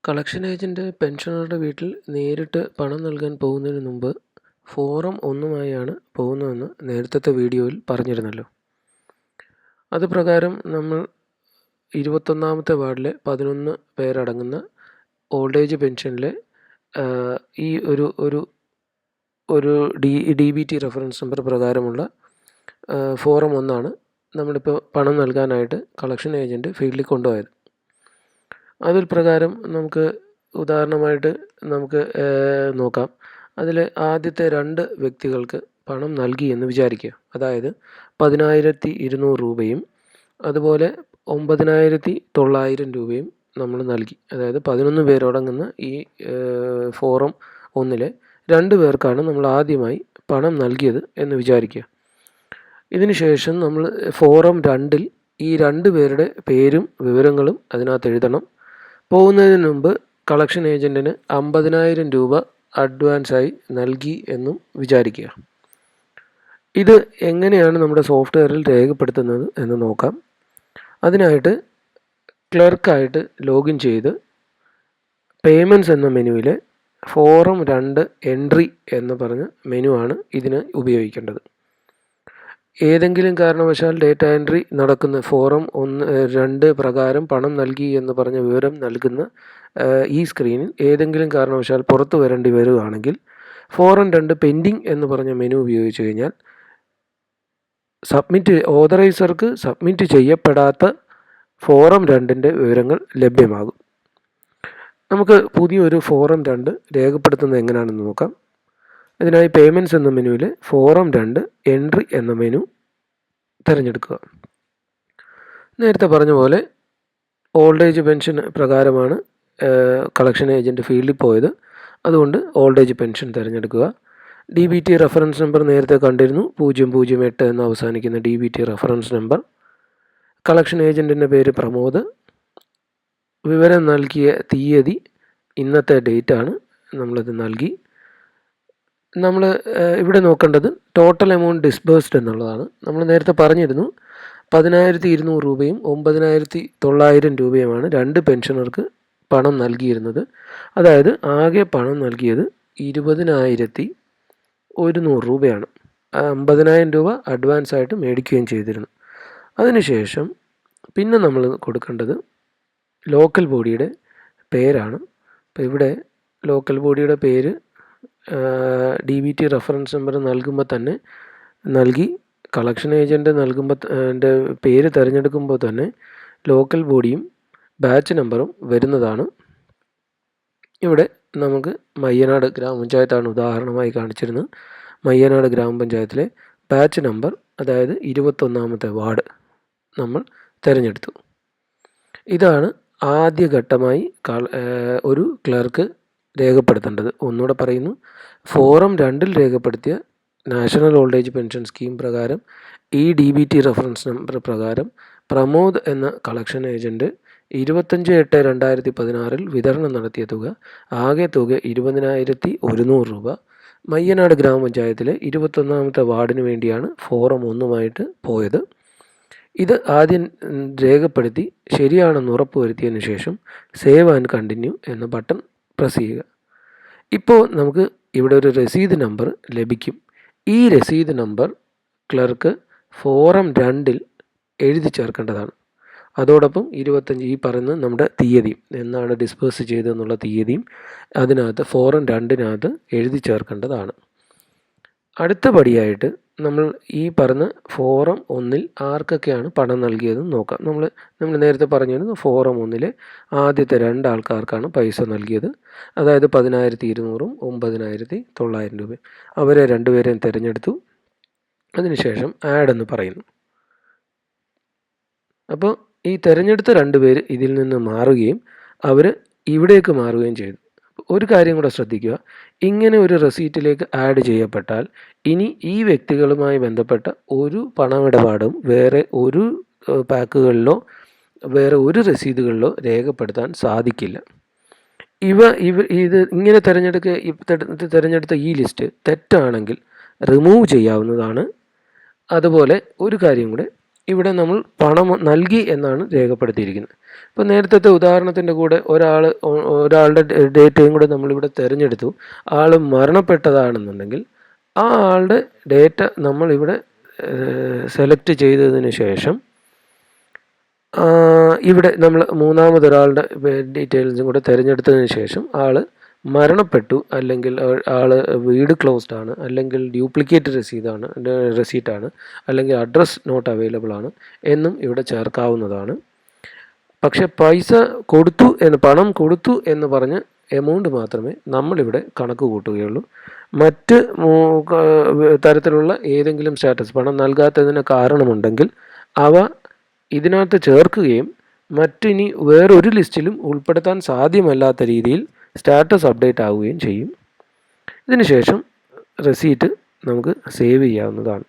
Collection agent പെൻഷനറുടെ വീട്ടിൽ നേരിട്ട് പണം നൽകാൻ പോകുന്നതിന് മുമ്പ് ഫോറം 1-മായാണ് പോകുന്നതെന്ന് നേരത്തെ വീഡിയോയിൽ പറഞ്ഞിരുന്നല്ലോ. അത് പ്രകാരം നമ്മൾ 21-ാമത്തെ വാർഡിലെ 11 പേരടങ്ങുന്ന ഓൾഡ് ഏജ് പെൻഷനിലെ ഈ ഒരു DBT റെഫറൻസ് നമ്പർ പ്രകാരമുള്ള ഫോറം 1-ആണ് നമ്മളിപ്പോൾ പണം നൽകാനായിട്ട് കളക്ഷൻ ഏജൻറ്റ് ഫീൽഡിൽ കൊണ്ടുപോയത്. അതിൽ പ്രകാരം നമുക്ക് ഉദാഹരണമായിട്ട് നോക്കാം. അതിൽ ആദ്യത്തെ 2 വ്യക്തികൾക്ക് പണം നൽകി എന്ന് വിചാരിക്കുക. അതായത് 10,200 രൂപയും അതുപോലെ 9,900 രൂപയും നമ്മൾ നൽകി. അതായത് 11 പേരടങ്ങുന്ന ഈ ഫോറം 1-ലെ 2 പേർക്കാണ് നമ്മൾ ആദ്യമായി പണം നൽകിയത് എന്ന് വിചാരിക്കുക. ഇതിന് ശേഷം നമ്മൾ ഫോറം 2-ൽ ഈ 2 പേരുടെ പേരും വിവരങ്ങളും അതിനകത്ത് എഴുതണം. പോകുന്നതിന് മുമ്പ് കളക്ഷൻ ഏജൻറ്റിന് 50,000 രൂപ അഡ്വാൻസായി നൽകി എന്നും വിചാരിക്കുക. ഇത് എങ്ങനെയാണ് നമ്മുടെ സോഫ്റ്റ്വെയറിൽ രേഖപ്പെടുത്തുന്നത് എന്ന് നോക്കാം. അതിനായിട്ട് ക്ലർക്കായിട്ട് ലോഗിൻ ചെയ്ത് പേയ്മെൻറ്റ്സ് എന്ന മെനുവിലെ ഫോറം 2 എൻട്രി എന്ന് പറഞ്ഞ മെനു ആണ് ഇതിന് ഉപയോഗിക്കേണ്ടത്. ഏതെങ്കിലും കാരണവശാൽ ഡേറ്റ എൻട്രി നടക്കുന്ന ഫോറം 2 പ്രകാരം പണം നൽകി എന്ന് പറഞ്ഞ വിവരം നൽകുന്ന ഈ സ്ക്രീനിൽ ഏതെങ്കിലും കാരണവശാൽ പുറത്തു വരേണ്ടി വരികയാണെങ്കിൽ ഫോറം 2 പെൻഡിങ് എന്ന് പറഞ്ഞ മെനു ഉപയോഗിച്ച് കഴിഞ്ഞാൽ ഓതറൈസർക്ക് സബ്മിറ്റ് ചെയ്യപ്പെടാത്ത ഫോറം 2-ൻ്റെ വിവരങ്ങൾ ലഭ്യമാകും. നമുക്ക് പുതിയൊരു ഫോറം 2 രേഖപ്പെടുത്തുന്നത് എങ്ങനെയാണെന്ന് നോക്കാം. അതിനായി പേയ്മെൻറ്റ്സ് എന്ന മെനുവിൽ ഫോറം 2 എൻട്രി എന്ന മെനു തിരഞ്ഞെടുക്കുക. നേരത്തെ പറഞ്ഞ പോലെ ഓൾഡ് ഏജ് പെൻഷൻ പ്രകാരമാണ് കളക്ഷൻ ഏജൻറ്റ് ഫീൽഡിൽ പോയത്. അതുകൊണ്ട് ഓൾഡ് ഏജ് പെൻഷൻ തിരഞ്ഞെടുക്കുക. DBT റെഫറൻസ് നമ്പർ നേരത്തെ കണ്ടിരുന്നു. 008 എന്ന് അവസാനിക്കുന്ന DBT റെഫറൻസ് നമ്പർ. കളക്ഷൻ ഏജൻറ്റിൻ്റെ പേര് പ്രമോദ്. വിവരം നൽകിയ തീയതി ഇന്നത്തെ ഡേറ്റാണ്, നമ്മളത് നൽകി. നമ്മൾ ഇവിടെ നോക്കേണ്ടത് ടോട്ടൽ എമൗണ്ട് ഡിസ്ബേഴ്സ്ഡ് എന്നുള്ളതാണ്. നമ്മൾ നേരത്തെ പറഞ്ഞിരുന്നു 10,200 രൂപയും 9,900 രൂപയുമാണ് 2 പെൻഷനർക്ക് പണം നൽകിയിരുന്നത്. അതായത് ആകെ പണം നൽകിയത് 20,100 രൂപയാണ്. 50,000 രൂപ അഡ്വാൻസായിട്ട് മേടിക്കുകയും ചെയ്തിരുന്നു. അതിനുശേഷം പിന്നെ നമ്മൾ കൊടുക്കേണ്ടത് ലോക്കൽ ബോഡിയുടെ പേരാണ്. അപ്പോൾ ഇവിടെ ലോക്കൽ ബോഡിയുടെ പേര് DBT റെഫറൻസ് നമ്പർ നൽകുമ്പോൾ തന്നെ നൽകി. കളക്ഷൻ ഏജൻറ്റ് എൻ്റെ പേര് തിരഞ്ഞെടുക്കുമ്പോൾ തന്നെ ലോക്കൽ ബോഡിയും ബാച്ച് നമ്പറും വരുന്നതാണ്. ഇവിടെ നമുക്ക് മയ്യനാട് ഗ്രാമപഞ്ചായത്താണ് ഉദാഹരണമായി കാണിച്ചിരുന്നത്. മയ്യനാട് ഗ്രാമപഞ്ചായത്തിലെ ബാച്ച് നമ്പർ, അതായത് 21-ാമത്തെ വാർഡ് നമ്മൾ തിരഞ്ഞെടുത്തു. ഇതാണ് ആദ്യഘട്ടമായി ഒരു ക്ലർക്ക് രേഖപ്പെടുത്തേണ്ടത്. ഒന്നുകൂടെ പറയുന്നു, ഫോറം 2-ൽ രേഖപ്പെടുത്തിയ national old age pension scheme പ്രകാരം ഈ DBT റെഫറൻസ് നമ്പർ പ്രകാരം പ്രമോദ് എന്ന കളക്ഷൻ ഏജൻറ്റ് 25/8/2016 വിതരണം നടത്തിയ തുക, ആകെ തുക 20,100 രൂപ. മയ്യനാട് ഗ്രാമപഞ്ചായത്തിലെ 21-ാമത്തെ വാർഡിന് വേണ്ടിയാണ് ഫോറം 1-മായിട്ട് പോയത്. ഇത് ആദ്യം രേഖപ്പെടുത്തി ശരിയാണെന്ന് ഉറപ്പുവരുത്തിയതിന് ശേഷം സേവ് ആൻഡ് കണ്ടിന്യൂ എന്ന ബട്ടൺ പ്രസ് ചെയ്യുക. ഇപ്പോൾ നമുക്ക് ഇവിടെ ഒരു രസീത് നമ്പർ ലഭിക്കും. ഈ രസീത് നമ്പർ ക്ലർക്ക് ഫോറം 2-ൽ എഴുതി ചേർക്കേണ്ടതാണ്. അതോടൊപ്പം 25 ഈ പറയുന്ന നമ്മുടെ തീയതിയും, എന്നാണ് ഡിസ്പേഴ്സ് ചെയ്തതെന്നുള്ള തീയതിയും അതിനകത്ത് ഫോറം 2-നകത്ത് എഴുതി ചേർക്കേണ്ടതാണ്. അടുത്ത പടിയായിട്ട് നമ്മൾ ഈ പറഞ്ഞ ഫോറം 1-ൽ ആർക്കൊക്കെയാണ് പണം നൽകിയതെന്ന് നോക്കാം. നമ്മൾ നേരത്തെ പറഞ്ഞിരുന്നു ഫോറം 1-ലെ ആദ്യത്തെ 2 ആൾക്കാർക്കാണ് പൈസ നൽകിയത്. അതായത് 10,200-ഉം 9,900 രൂപയും. അവരെ 2 പേരെയും തിരഞ്ഞെടുത്തു. അതിനുശേഷം ആഡ് എന്ന് പറയുന്നു. അപ്പോൾ ഈ തിരഞ്ഞെടുത്ത 2 പേര് ഇതിൽ നിന്ന് മാറുകയും അവർ ഇവിടേക്ക് മാറുകയും ചെയ്തു. ഒരു കാര്യം കൂടെ ശ്രദ്ധിക്കുക, ഇങ്ങനെ ഒരു റെസീറ്റിലേക്ക് ആഡ് ചെയ്യപ്പെട്ടാൽ ഇനി ഈ വ്യക്തികളുമായി ബന്ധപ്പെട്ട ഒരു പണമിടപാടും വേറെ ഒരു പാക്കുകളിലോ വേറെ ഒരു രസീതുകളിലോ രേഖപ്പെടുത്താൻ സാധിക്കില്ല. ഇത് ഇങ്ങനെ തിരഞ്ഞെടുത്ത ഈ ലിസ്റ്റ് തെറ്റാണെങ്കിൽ റിമൂവ് ചെയ്യാവുന്നതാണ്. അതുപോലെ ഒരു കാര്യം കൂടെ, ഇവിടെ നമ്മൾ പണം നൽകി എന്നാണ് രേഖപ്പെടുത്തിയിരിക്കുന്നത്. ഇപ്പോൾ നേരത്തെ ഉദാഹരണത്തിൻ്റെ കൂടെ ഒരാളുടെ ഡേറ്റയും കൂടെ നമ്മളിവിടെ തിരഞ്ഞെടുത്തു. ആൾ മരണപ്പെട്ടതാണെന്നുണ്ടെങ്കിൽ ആ ആളുടെ ഡേറ്റ നമ്മളിവിടെ സെലക്ട് ചെയ്തതിന് ശേഷം ഇവിടെ നമ്മൾ മൂന്നാമതൊരാളുടെ ഡീറ്റെയിൽസും കൂടെ തിരഞ്ഞെടുത്തതിന് ശേഷം ആൾ മരണപ്പെട്ടു, അല്ലെങ്കിൽ ആൾ വീട് ക്ലോസ്ഡ് ആണ്, അല്ലെങ്കിൽ ഡ്യൂപ്ലിക്കേറ്റ് റെസീറ്റാണ്, അല്ലെങ്കിൽ അഡ്രസ് നോട്ട് അവൈലബിൾ ആണ് എന്നും ഇവിടെ ചേർക്കാവുന്നതാണ്. പക്ഷെ പണം കൊടുത്തു എന്ന് പറഞ്ഞ് എമൗണ്ട് മാത്രമേ നമ്മളിവിടെ കണക്ക് കൂട്ടുകയുള്ളൂ. മറ്റ് തരത്തിലുള്ള ഏതെങ്കിലും സ്റ്റാറ്റസ്, പണം നൽകാത്തതിന് കാരണമുണ്ടെങ്കിൽ അവ ഇതിനകത്ത് ചേർക്കുകയും മറ്റിനി വേറൊരു ലിസ്റ്റിലും ഉൾപ്പെടുത്താൻ സാധ്യമല്ലാത്ത രീതിയിൽ സ്റ്റാറ്റസ് അപ്ഡേറ്റ് ആവുകയും ചെയ്യും. ഇതിനുശേഷം റെസീറ്റ് നമുക്ക് സേവ് ചെയ്യാവുന്നതാണ്.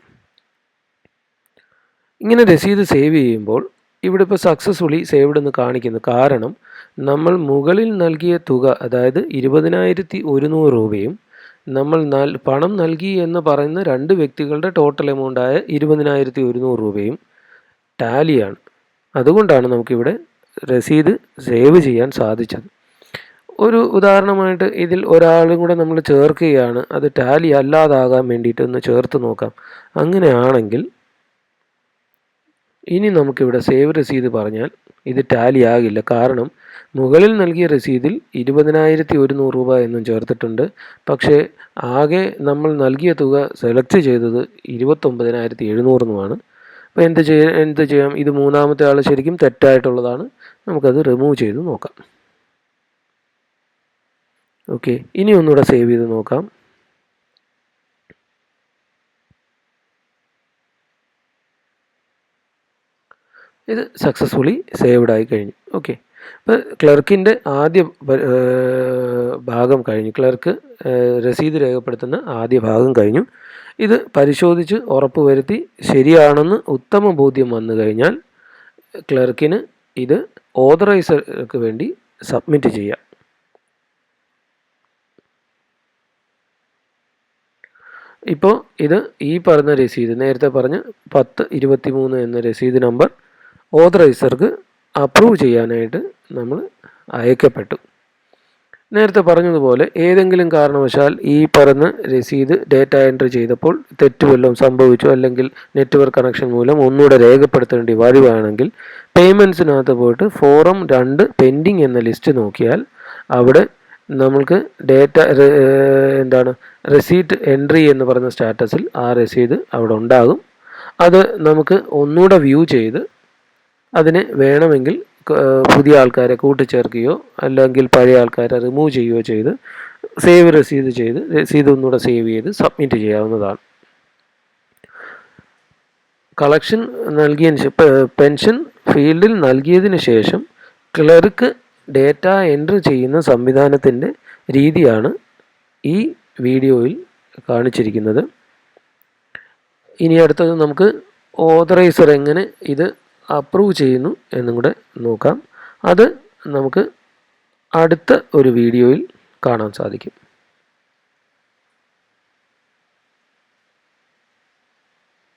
ഇങ്ങനെ രസീത് സേവ് ചെയ്യുമ്പോൾ ഇവിടെ ഇപ്പോൾ സക്സസ്ഫുള്ളി സേവ്ഡ് എന്ന് കാണിക്കുന്നു. കാരണം നമ്മൾ മുകളിൽ നൽകിയ തുക, അതായത് 20,100 രൂപയും നമ്മൾ പണം നൽകി എന്ന് പറയുന്ന 2 വ്യക്തികളുടെ ടോട്ടൽ എമൗണ്ടായ 20,100 രൂപയും ടാലിയാണ്. അതുകൊണ്ടാണ് നമുക്കിവിടെ രസീത് സേവ് ചെയ്യാൻ സാധിച്ചത്. ഒരു ഉദാഹരണമായിട്ട് ഇതിൽ ഒരാളും കൂടെ നമ്മൾ ചേർക്കുകയാണ്, അത് ടാലി അല്ലാതാകാൻ വേണ്ടിയിട്ട് ഒന്ന് ചേർത്ത് നോക്കാം. അങ്ങനെയാണെങ്കിൽ ഇനി നമുക്കിവിടെ സേവ് രസീത് പറഞ്ഞാൽ ഇത് ടാലി ആകില്ല. കാരണം മുകളിൽ നൽകിയ രസീതിൽ 20,100 രൂപ എന്നും ചേർത്തിട്ടുണ്ട്. പക്ഷേ ആകെ നമ്മൾ നൽകിയ തുക സെലക്ട് ചെയ്തത് 29,700 എന്നുമാണ്. അപ്പോൾ എന്ത് ചെയ്യാം, ഇത് മൂന്നാമത്തെ ആൾ ശരിക്കും തെറ്റായിട്ടുള്ളതാണ്. നമുക്കത് റിമൂവ് ചെയ്ത് നോക്കാം. ഓക്കെ, ഇനി ഒന്നുകൂടെ സേവ് ചെയ്ത് നോക്കാം. ഇത് സക്സസ്ഫുള്ളി സേവ്ഡ് ആയി കഴിഞ്ഞു. ഓക്കെ, അപ്പോൾ ക്ലർക്കിൻ്റെ ആദ്യ ഭാഗം കഴിഞ്ഞു. ക്ലർക്ക് രസീത് രേഖപ്പെടുത്തുന്ന ആദ്യ ഭാഗം കഴിഞ്ഞു. ഇത് പരിശോധിച്ച് ഉറപ്പുവരുത്തി ശരിയാണെന്ന് ഉത്തമ ബോധ്യം വന്നു കഴിഞ്ഞാൽ ക്ലർക്കിന് ഇത് ഓതറൈസർക്ക് വേണ്ടി സബ്മിറ്റ് ചെയ്യാം. ഇപ്പോൾ ഇത് ഈ പറഞ്ഞ രസീത്, നേരത്തെ പറഞ്ഞ 1023 എന്ന രസീത് നമ്പർ ഓതറൈസർക്ക് അപ്രൂവ് ചെയ്യാനായിട്ട് നമ്മൾ അയക്കപ്പെട്ടു. നേരത്തെ പറഞ്ഞതുപോലെ ഏതെങ്കിലും കാരണവശാൽ ഈ പറഞ്ഞ രസീത് ഡേറ്റ എൻട്രി ചെയ്തപ്പോൾ തെറ്റ് വല്ലതും സംഭവിച്ചു, അല്ലെങ്കിൽ നെറ്റ്വർക്ക് കണക്ഷൻ മൂലം ഒന്നുകൂടെ രേഖപ്പെടുത്തേണ്ടി വരുവാണെങ്കിൽ പേയ്മെൻറ്റ്സിനകത്ത് പോയിട്ട് ഫോറം 2 പെൻഡിങ് എന്ന ലിസ്റ്റ് നോക്കിയാൽ അവിടെ നമ്മൾക്ക് റെസീറ്റ് എൻട്രി എന്ന് പറയുന്ന സ്റ്റാറ്റസിൽ ആ രസീത് അവിടെ ഉണ്ടാകും. അത് നമുക്ക് ഒന്നുകൂടെ വ്യൂ ചെയ്ത് അതിന് വേണമെങ്കിൽ പുതിയ ആൾക്കാരെ കൂട്ടിച്ചേർക്കുകയോ അല്ലെങ്കിൽ പഴയ ആൾക്കാരെ റിമൂവ് ചെയ്യുകയോ ചെയ്ത് സേവ് രസീത് ഒന്നുകൂടെ സേവ് ചെയ്ത് സബ്മിറ്റ് ചെയ്യാവുന്നതാണ്. കളക്ഷൻ പെൻഷൻ ഫീൽഡിൽ നൽകിയതിന് ശേഷം ക്ലർക്ക് ഡേറ്റ എൻട്രി ചെയ്യുന്ന സംവിധാനത്തിൻ്റെ രീതിയാണ് ഈ വീഡിയോയിൽ കാണിച്ചിരിക്കുന്നത്. ഇനി അടുത്തത് നമുക്ക് ഓതറൈസർ എങ്ങനെ ഇത് അപ്രൂവ് ചെയ്യുന്നു എന്നും കൂടെ നോക്കാം. അത് നമുക്ക് അടുത്ത ഒരു വീഡിയോയിൽ കാണാൻ സാധിക്കും.